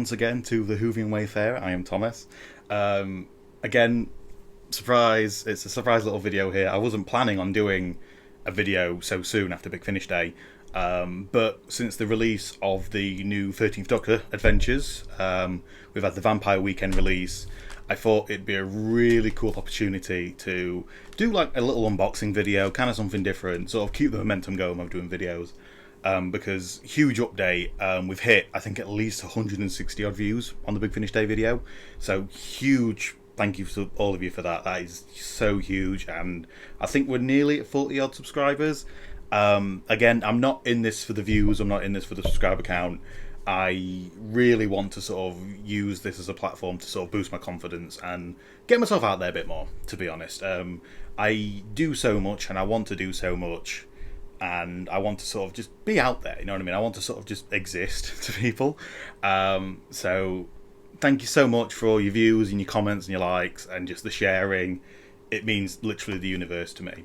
once again to the Whovian Wayfarer. I am Thomas. Again, surprise, it's a surprise little video here. I wasn't planning on doing a video so soon after Big Finish Day, but since the release of the new 13th Doctor Adventures, we've had the Vampire Weekend release. I thought it'd be a really cool opportunity to do like a little unboxing video, kind of something different, sort of keep the momentum going of doing videos. Because huge update, we've hit I think at least 160 odd views on the Big Finish Day video, so huge thank you to all of you for that. That is so huge, and I think we're nearly at 40 odd subscribers. Again, I'm not in this for the views, I'm not in this for the subscriber count. I really want to sort of use this as a platform to sort of boost my confidence and get myself out there a bit more, to be honest. I do so much and I want to do so much, and I want to sort of just be out there, you know what I mean? I want to sort of just exist to people. So thank you so much for all your views and your comments and your likes and just the sharing. It means literally the universe to me.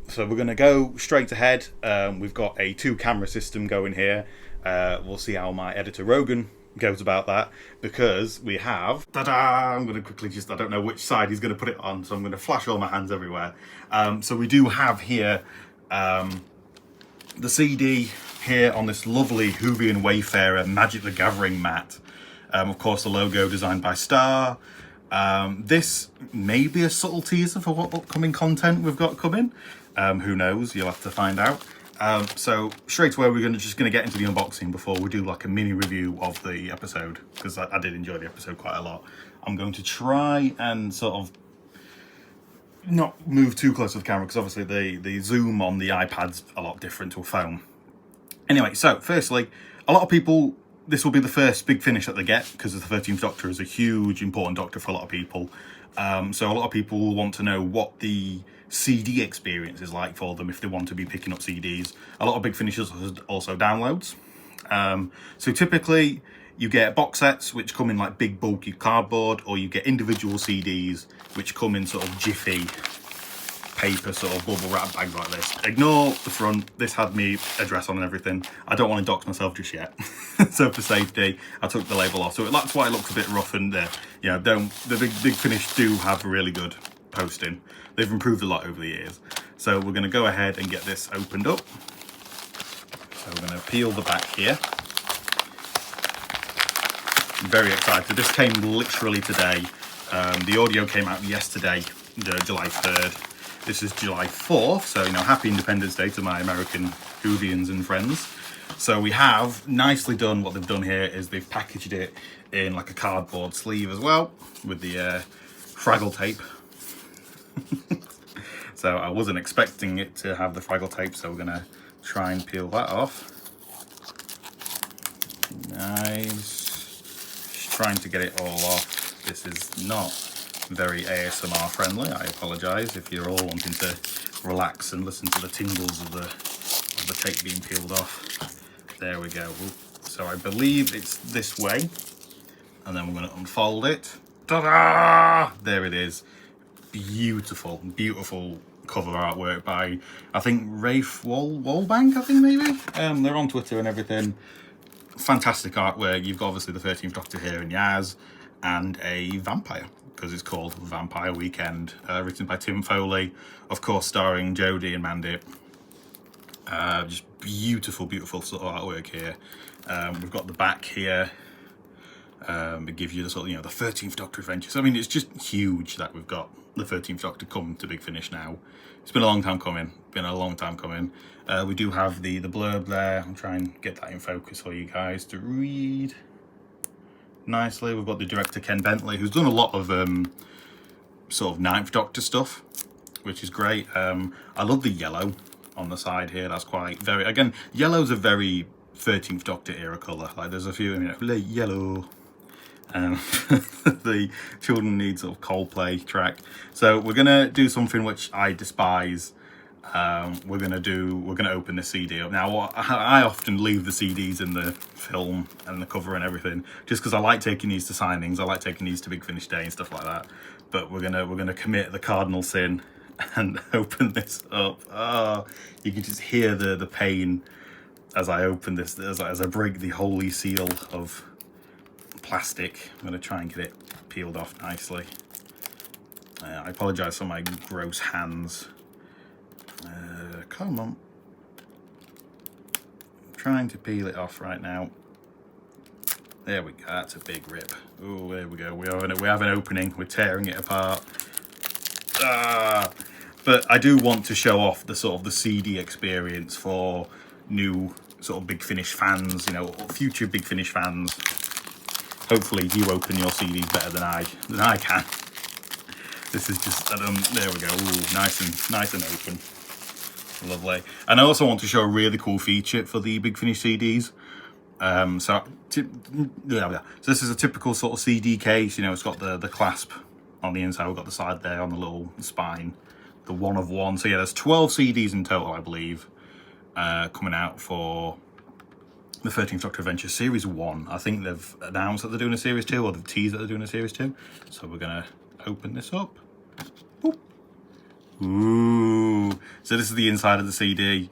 So we're going to go straight ahead. We've got a 2-camera system going here. We'll see how my editor Rogan goes about that, because we have, ta-da! I'm going to quickly just, I don't know which side he's going to put it on, so I'm going to flash all my hands everywhere. So we do have here the CD here on this lovely Whovian Wayfarer Magic the Gathering mat. Of course, the logo designed by Star. This may be a subtle teaser for what upcoming content we've got coming. Who knows? You'll have to find out. So straight away, we're just going to get into the unboxing before we do like a mini review of the episode, because I did enjoy the episode quite a lot. I'm going to try and sort of not move too close to the camera, because obviously the zoom on the iPad's a lot different to a phone. Anyway, so firstly, a lot of people, this will be the first big finish that they get, because the 13th Doctor is a huge, important Doctor for a lot of people. So a lot of people will want to know what the CD experience is like for them if they want to be picking up CDs. A lot of big finishes also downloads. So typically you get box sets which come in like big bulky cardboard, or you get individual CDs which come in sort of jiffy paper sort of bubble wrap bags like this. Ignore the front, this had me address on and everything. I don't want to dox myself just yet. So for safety, I took the label off. So that's why it looks a bit rough, and you know, the big finish do have really good posting. They've improved a lot over the years. So we're going to go ahead and get this opened up. So we're going to peel the back here. I'm very excited. This came literally today. The audio came out yesterday, July 3rd. This is July 4th, so, you know, happy Independence Day to my American Whovians and friends. So we have nicely done, what they've done here is they've packaged it in like a cardboard sleeve as well, with the Fraggle tape. So I wasn't expecting it to have the Fraggle tape, so we're gonna try and peel that off. Nice. Just trying to get it all off. This is not very ASMR friendly. I apologise if you're all wanting to relax and listen to the tingles of the tape being peeled off. There we go. So I believe it's this way, and then we're going to unfold it. Ta-da! There it is. Beautiful, beautiful cover artwork by, I think, Rafe Wallbank, I think maybe. They're on Twitter and everything. Fantastic artwork. You've got obviously the 13th Doctor here in Yaz, and a vampire, because it's called Vampire Weekend, written by Tim Foley, of course starring Jodie and Mandip. Just beautiful, beautiful sort of artwork here. We've got the back here. It gives you the sort of, you know, the 13th Doctor Adventures. I mean, it's just huge that we've got the 13th Doctor come to Big Finish now. It's been a long time coming. We do have the blurb there. I'm trying to get that in focus for you guys to read nicely. We've got the director Ken Bentley, who's done a lot of sort of 9th Doctor stuff, which is great. I love the yellow on the side here. That's quite very, again, yellow's a very 13th Doctor era colour. Like there's a few, you know, yellow. The Children Need sort of Coldplay track. So we're gonna do something which I despise. We're gonna open the CD up. Now, I often leave the CDs in the film and the cover and everything, just because I like taking these to signings. I like taking these to Big Finish Day and stuff like that. But we're gonna commit the cardinal sin and open this up. Oh, you can just hear the pain as I open this, as I break the holy seal of plastic. I'm going to try and get it peeled off nicely. I apologise for my gross hands. Come on. I'm trying to peel it off right now. There we go, that's a big rip. Oh, there we go, we have an opening, we're tearing it apart. But I do want to show off the sort of the CD experience for new sort of Big Finish fans, you know, future Big Finish fans. Hopefully you open your CDs better than I can. This is just, there we go, ooh, nice and open. Lovely. And I also want to show a really cool feature for the Big Finish CDs. So this is a typical sort of CD case, you know, it's got the clasp on the inside, we've got the side there on the little spine, the one of one. So yeah, there's 12 CDs in total, I believe, coming out for the 13th Doctor Adventures Series 1. I think they've announced that they're doing a Series 2, or they've teased that they're doing a Series 2. So we're going to open this up. Boop. Ooh. So this is the inside of the CD.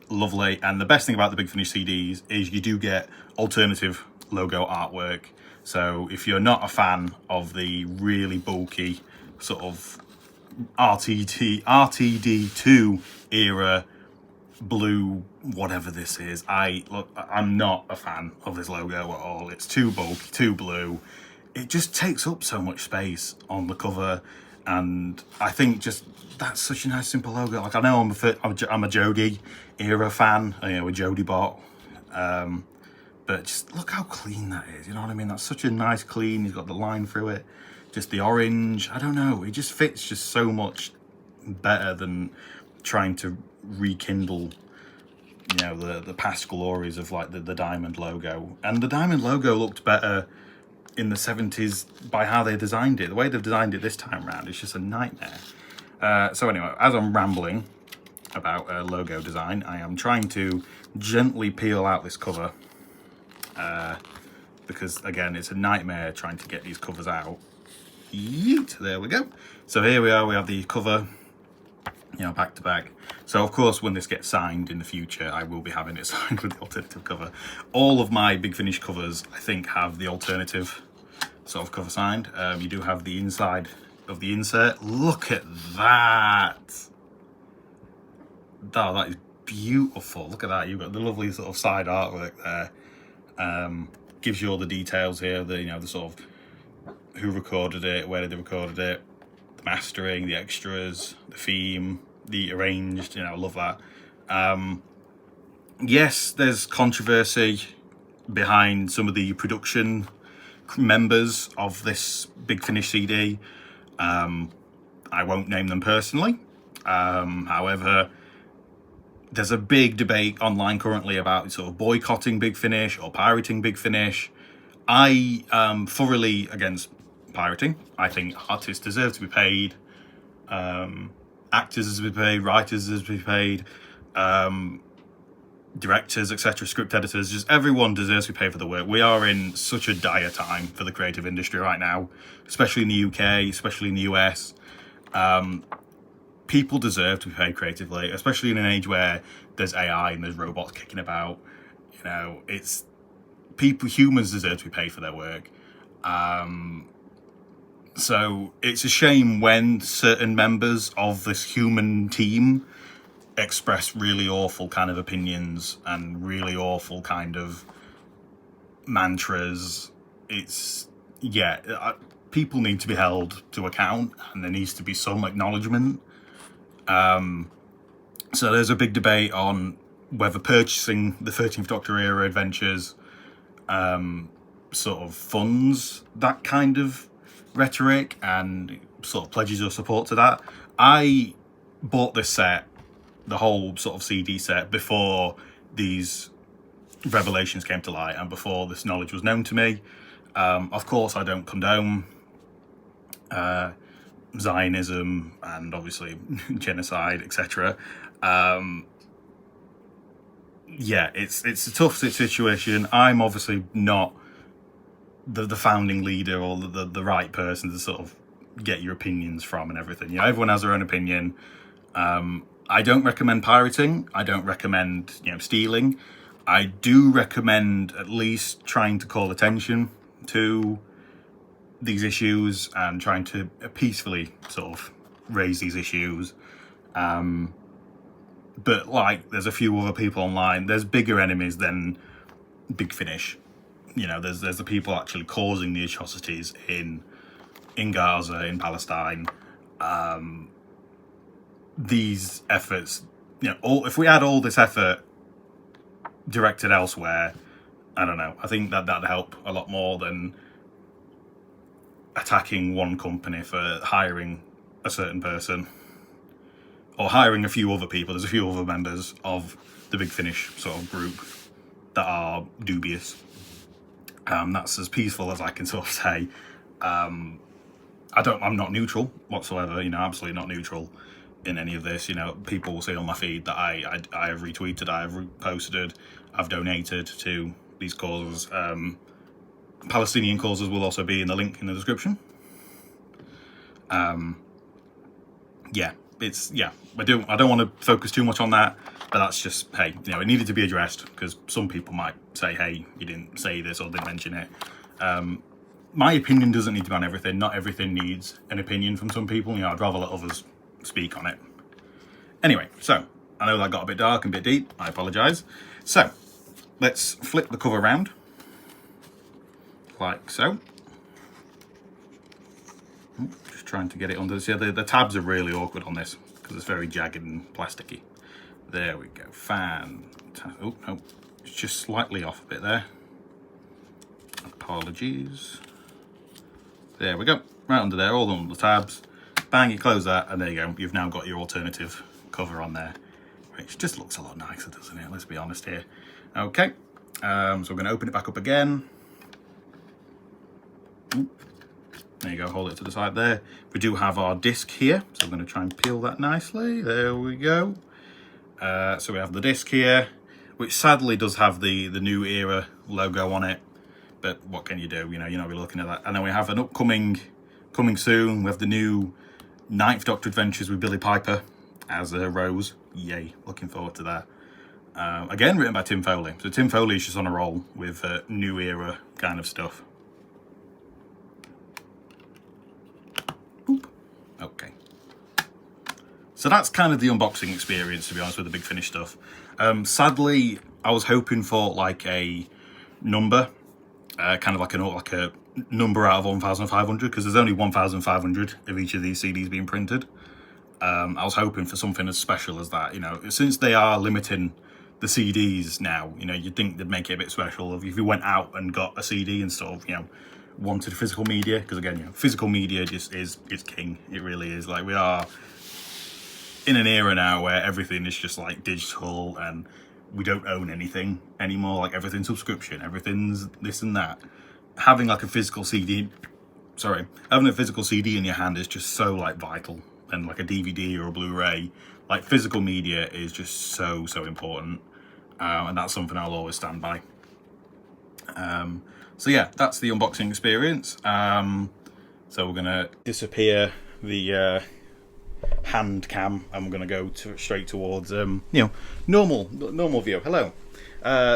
Lovely. And the best thing about the Big Finish CDs is you do get alternative logo artwork. So if you're not a fan of the really bulky sort of RTD2 era blue, whatever this is, I'm not a fan of this logo at all. It's too bulky, too blue. It just takes up so much space on the cover, and I think just that's such a nice simple logo. Like, I know I'm a Jodie era fan, you know, a Jodie bot, but just look how clean that is, you know what I mean? That's such a nice clean, he's got the line through it, just the orange, I don't know, it just fits just so much better than trying to rekindle, you know, the past glories of like the diamond logo. And the diamond logo looked better in the 70s by how they designed it. The way they've designed it this time around is just a nightmare. So anyway, as I'm rambling about logo design, I am trying to gently peel out this cover, because again, it's a nightmare trying to get these covers out. Yeet, there we go. So here we are, we have the cover, you know, back to back. So of course, when this gets signed in the future, I will be having it signed with the alternative cover. All of my Big Finish covers, I think, have the alternative sort of cover signed. You do have the inside of the insert. Look at that. Oh, that is beautiful. Look at that. You've got the lovely sort of side artwork there. Gives you all the details here, the, you know, the sort of who recorded it, where they recorded it, the mastering, the extras, the theme, the arranged, you know, I love that. Yes, there's controversy behind some of the production members of this Big Finish CD. I won't name them personally. However, there's a big debate online currently about sort of boycotting Big Finish or pirating Big Finish. I am thoroughly against pirating. I think artists deserve to be paid. Actors deserve to be paid. Writers deserve to be paid. Directors, etc., script editors, just everyone deserves to be paid for the work. We are in such a dire time for the creative industry right now, especially in the UK, especially in the US. People deserve to be paid creatively, especially in an age where there's AI and there's robots kicking about. You know, it's humans deserve to be paid for their work. So it's a shame when certain members of this human team express really awful kind of opinions and really awful kind of mantras. It's, yeah, people need to be held to account, and there needs to be some acknowledgement. So there's a big debate on whether purchasing the 13th Doctor era adventures sort of funds that kind of rhetoric and sort of pledges your support to that. I bought this set, the whole sort of CD set, before these revelations came to light and before this knowledge was known to me. Of course, I don't condone Zionism and obviously genocide, etc. Yeah, it's a tough situation. I'm obviously not the founding leader or the right person to sort of get your opinions from and everything. You know, everyone has their own opinion. I don't recommend pirating. I don't recommend, you know, stealing. I do recommend at least trying to call attention to these issues and trying to peacefully sort of raise these issues. But like, there's a few other people online. There's bigger enemies than Big Finish. You know, there's the people actually causing the atrocities in Gaza, in Palestine. These efforts, you know, if we had all this effort directed elsewhere, I don't know, I think that'd help a lot more than attacking one company for hiring a certain person or hiring a few other people. There's a few other members of the Big Finish sort of group that are dubious. That's as peaceful as I can sort of say. I'm not neutral whatsoever, you know, absolutely not neutral in any of this. You know, people will say on my feed that I have retweeted, I have reposted, I've donated to these causes. Palestinian causes will also be in the link in the description. I don't want to focus too much on that, but that's just, hey, you know, it needed to be addressed because some people might say, hey, you didn't say this or didn't mention it. My opinion doesn't need to be on everything. Not everything needs an opinion from some people. You know, I'd rather let others speak on it. Anyway, so I know that got a bit dark and a bit deep. I apologise. So let's flip the cover around, like so. Just trying to get it under. See, the tabs are really awkward on this because it's very jagged and plasticky. There we go. Fantastic. Oh no, it's just slightly off a bit there. Apologies. There we go. Right under there, all under the tabs. Bang, you close that, and there you go. You've now got your alternative cover on there, which just looks a lot nicer, doesn't it? Let's be honest here. Okay, so we're going to open it back up again. There you go, hold it to the side there. We do have our disc here, so I'm going to try and peel that nicely. There we go. So we have the disc here, which sadly does have the New Era logo on it, but what can you do? You know, you're not really looking at that. And then we have an coming soon. We have the new 9th Doctor Adventures with Billie Piper as Rose. Yay, looking forward to that. Again, written by Tim Foley. So Tim Foley is just on a roll with New Era kind of stuff. Boop. Okay. So that's kind of the unboxing experience, to be honest, with the Big Finish stuff. Sadly, I was hoping for like a number, kind of like a number out of 1,500, because there's only 1,500 of each of these CDs being printed. I was hoping for something as special as that. You know, since they are limiting the CDs now, you know, you'd think they'd make it a bit special if you went out and got a CD and sort of, you know, wanted physical media, because again, you know, physical media just is king. It really is. Like, we are in an era now where everything is just like digital and we don't own anything anymore. Like, everything's subscription, everything's this and that. Having like a physical CD, having a physical CD in your hand is just so like vital, and like a DVD or a Blu-ray, like physical media is just so important, and that's something I'll always stand by. So yeah, that's the unboxing experience. So we're gonna disappear the hand cam, and we're gonna go straight towards normal view. Hello.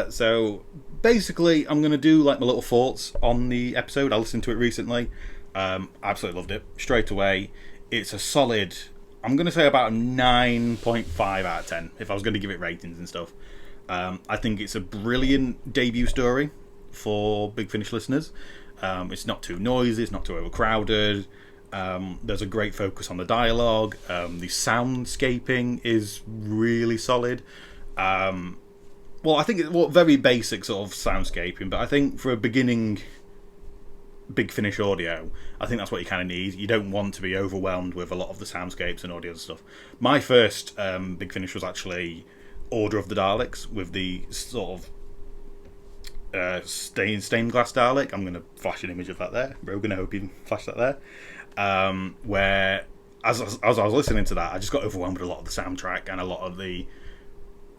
So basically, I'm gonna do like my little thoughts on the episode. I listened to it recently. Absolutely loved it straight away. It's a solid, I'm gonna say about a 9.5 out of 10 if I was gonna give it ratings and stuff. I think it's a brilliant debut story for Big Finish listeners. It's not too noisy, it's not too overcrowded. There's a great focus on the dialogue. The soundscaping is really solid. Well, I think it's very basic sort of soundscaping, but I think for a beginning Big Finish audio, I think that's what you kind of need. You don't want to be overwhelmed with a lot of the soundscapes and audio and stuff. My first Big Finish was actually Order of the Daleks, with the sort of stained glass Dalek. I'm going to flash an image of that there. Rogan, I hope you can flash that there. Where, as I was listening to that, I just got overwhelmed with a lot of the soundtrack and a lot of the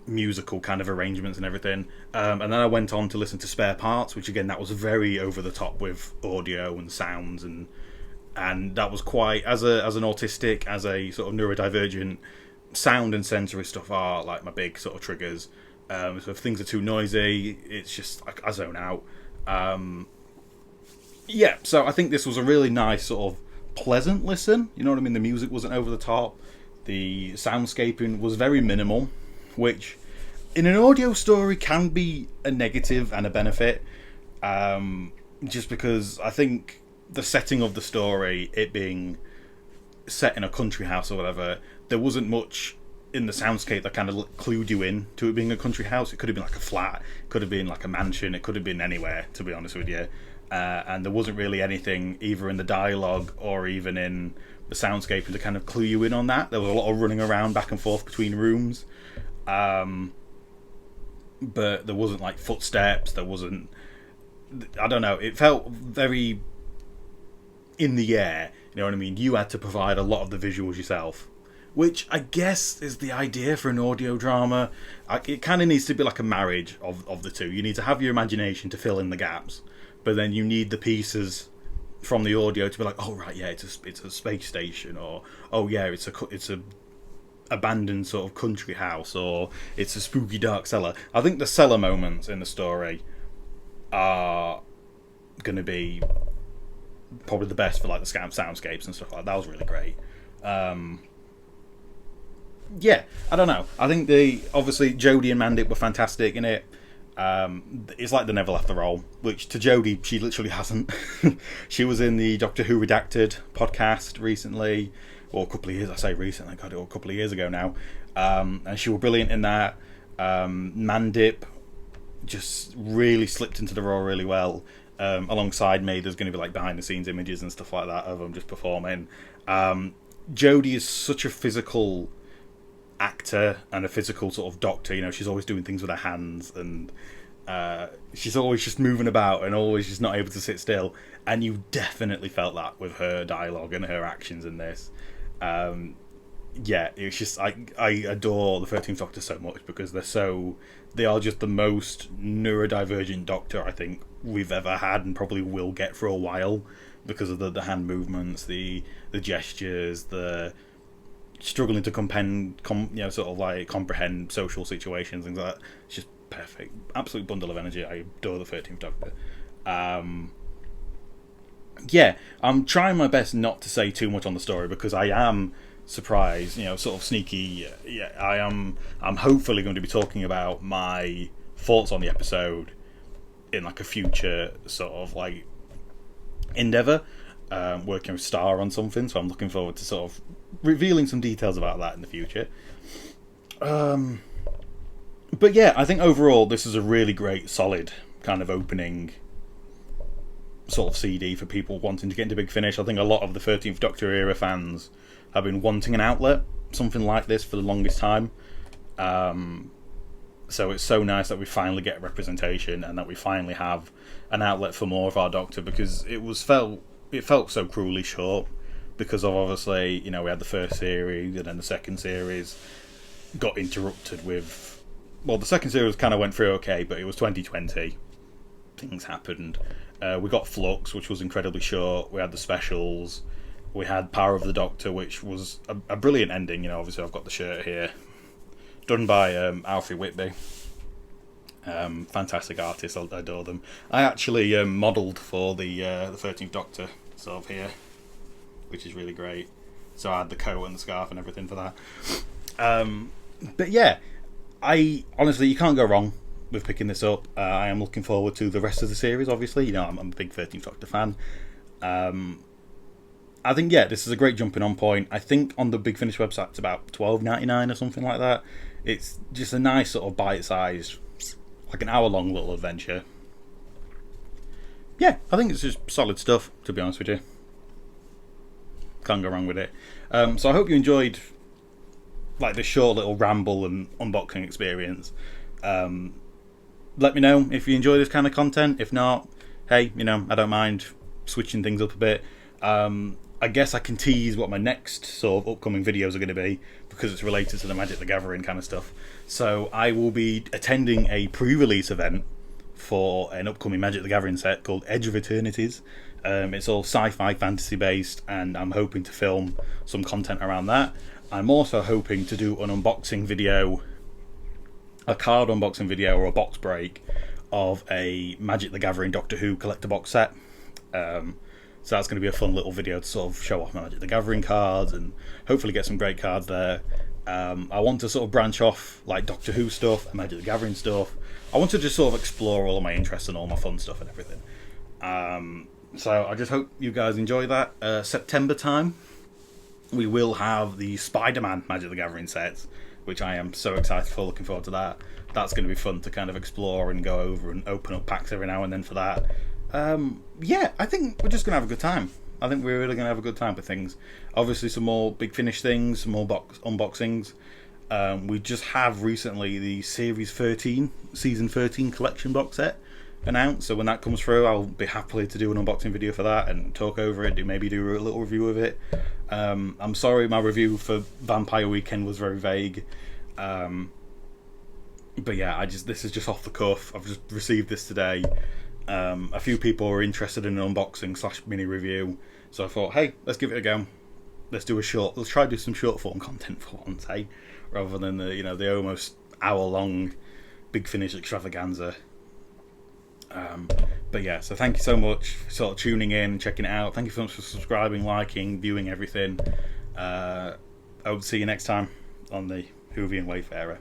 musical kind of arrangements and everything. And then I went on to listen to Spare Parts, which again, that was very over the top with audio and sounds, and that was quite, as an autistic, as a sort of neurodivergent, sound and sensory stuff are like my big sort of triggers. So if things are too noisy, it's just I zone out. Yeah, so I think this was a really nice sort of pleasant listen. You know what I mean? The music wasn't over the top. The soundscaping was very minimal, which in an audio story can be a negative and a benefit. Just because I think the setting of the story, it being set in a country house or whatever, there wasn't much in the soundscape that kind of clued you in to it being a country house. It could have been like a flat, it could have been like a mansion, it could have been anywhere, to be honest with you. And there wasn't really anything either in the dialogue or even in the soundscape to kind of clue you in on that. There was a lot of running around back and forth between rooms, but there wasn't like footsteps. There wasn't, I don't know, it felt very in the air. You know what I mean? You had to provide a lot of the visuals yourself, which I guess is the idea for an audio drama. It kind of needs to be like a marriage of the two. You need to have your imagination to fill in the gaps, but then you need the pieces from the audio to be like, oh right, yeah, it's a space station, or oh yeah, it's a abandoned sort of country house, or it's a spooky dark cellar. I think the cellar moments in the story are going to be probably the best for like the soundscapes and stuff like that. That was really great. Yeah, I don't know. I think obviously Jodie and Mandip were fantastic in it. It's like they never left the role, which to Jodie, she literally hasn't. She was in the Doctor Who Redacted podcast recently, or a couple of years, I say recently, God, a couple of years ago now. And she was brilliant in that. Mandip just really slipped into the role really well. Alongside me, there's going to be like behind the scenes images and stuff like that of them just performing. Jodie is such a physical actor and a physical sort of doctor. You know, she's always doing things with her hands, and she's always just moving about and always just not able to sit still. And you definitely felt that with her dialogue and her actions in this. Yeah, it's just I adore the 13th Doctor so much because they are just the most neurodivergent Doctor I think we've ever had and probably will get for a while, because of the hand movements, the gestures, the struggling to comprehend social situations, things like that. It's just perfect, absolute bundle of energy. I adore the 13th Doctor. Yeah, I'm trying my best not to say too much on the story because I am surprised, sort of sneaky. Yeah, I'm hopefully going to be talking about my thoughts on the episode in like a future sort of like endeavour, working with Star on something, so I'm looking forward to sort of revealing some details about that in the future. But yeah, I think overall this is a really great, solid kind of opening sort of CD for people wanting to get into Big Finish. I think a lot of the 13th Doctor era fans have been wanting an outlet, something like this, for the longest time. So it's so nice that we finally get representation and that we finally have an outlet for more of our Doctor, because it felt so cruelly short because of, obviously, we had the first series and then the second series got interrupted with, well, the second series kind of went through okay, but it was 2020. Things happened. We got Flux, which was incredibly short. We had the specials. We had Power of the Doctor, which was a brilliant ending. Obviously I've got the shirt here, done by Alfie Whitby. Fantastic artists, I adore them. I actually modelled for the 13th Doctor sort of here, which is really great. So I had the coat and the scarf and everything for that. But yeah, honestly, you can't go wrong with picking this up. I am looking forward to the rest of the series, obviously. I'm a big 13th Doctor fan. I think, yeah, this is a great jumping on point. I think on the Big Finish website it's about $12.99 or something like that. It's just a nice sort of bite-sized, like an hour-long little adventure. Yeah, I think it's just solid stuff, to be honest with you. Can't go wrong with it. So I hope you enjoyed like this short little ramble and unboxing experience. Let me know if you enjoy this kind of content. If not, hey, I don't mind switching things up a bit. I guess I can tease what my next sort of upcoming videos are going to be, because it's related to the Magic the Gathering kind of stuff. So I will be attending a pre-release event for an upcoming Magic the Gathering set called Edge of Eternities. It's all sci-fi fantasy based, and I'm hoping to film some content around that. I'm also hoping to do an unboxing video, a card unboxing video or a box break of a Magic the Gathering Doctor Who collector box set. So that's going to be a fun little video to sort of show off my Magic the Gathering cards and hopefully get some great cards there. I want to sort of branch off like Doctor Who stuff and Magic the Gathering stuff. I want to just sort of explore all of my interests and all my fun stuff and everything. So I just hope you guys enjoy that. September time, we will have the Spider-Man Magic the Gathering sets, which I am so excited for, looking forward to that. That's going to be fun to kind of explore and go over and open up packs every now and then for that. Yeah, I think we're just going to have a good time. I think we're really going to have a good time with things. Obviously some more Big Finish things, some more unboxings. We just have recently the Series 13, Season 13 collection box set announced, so when that comes through I'll be happily to do an unboxing video for that and talk over it, maybe do a little review of it. I'm sorry my review for Vampire Weekend was very vague, but yeah, this is just off the cuff. I've just received this today. A few people were interested in an unboxing / mini review, so I thought, hey, let's give it a go. Let's try to do some short form content for once, hey, rather than the almost hour-long Big Finish extravaganza. But yeah, so thank you so much for sort of tuning in, checking it out. Thank you so much for subscribing, liking, viewing everything. I hope to see you next time on the Whovian Wayfarer.